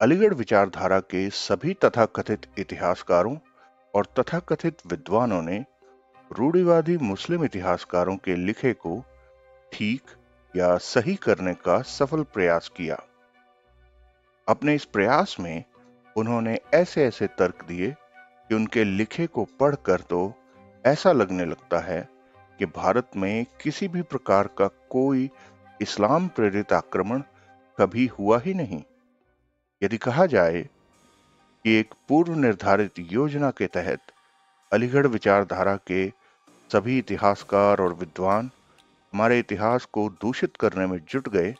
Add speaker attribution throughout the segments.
Speaker 1: अलीगढ़ विचारधारा के सभी तथाकथित इतिहासकारों और तथाकथित विद्वानों ने रूढ़िवादी मुस्लिम इतिहासकारों के लिखे को ठीक या सही करने का सफल प्रयास किया। अपने इस प्रयास में उन्होंने ऐसे ऐसे तर्क दिए कि उनके लिखे को पढ़कर तो ऐसा लगने लगता है कि भारत में किसी भी प्रकार का कोई इस्लाम प्रेरित आक्रमण कभी हुआ ही नहीं। यदि कहा जाए कि एक पूर्व निर्धारित योजना के तहत अलीगढ़ विचारधारा के सभी इतिहासकार और विद्वान हमारे इतिहास को दूषित करने में जुट गए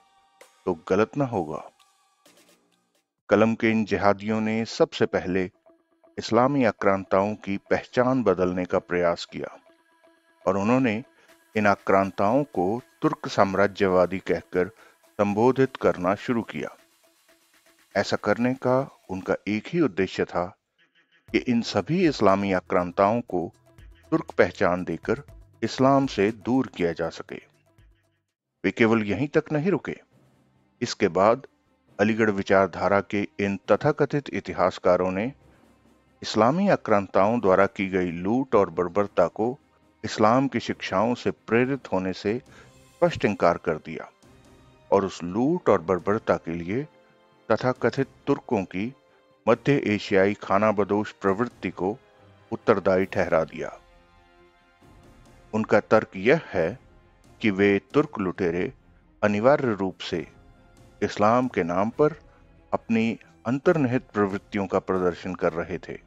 Speaker 1: तो गलत न होगा। कलम के इन जिहादियों ने सबसे पहले इस्लामी आक्रांताओं की पहचान बदलने का प्रयास किया और उन्होंने इन आक्रांताओं को तुर्क साम्राज्यवादी कहकर संबोधित करना शुरू किया। ऐसा करने का उनका एक ही उद्देश्य था कि इन सभी इस्लामी आक्रांताओं को तुर्क पहचान देकर इस्लाम से दूर किया जा सके। वे केवल यहीं तक नहीं रुके। इसके बाद अलीगढ़ विचारधारा के इन तथाकथित इतिहासकारों ने इस्लामी आक्रांताओं द्वारा की गई लूट और बर्बरता को इस्लाम की शिक्षाओं से प्रेरित होने से स्पष्ट इंकार कर दिया और उस लूट और बर्बरता के लिए तथाकथित तुर्कों की मध्य एशियाई खानाबदोश प्रवृत्ति को उत्तरदायी ठहरा दिया। उनका तर्क यह है कि वे तुर्क लुटेरे अनिवार्य रूप से इस्लाम के नाम पर अपनी अंतर्निहित प्रवृत्तियों का प्रदर्शन कर रहे थे।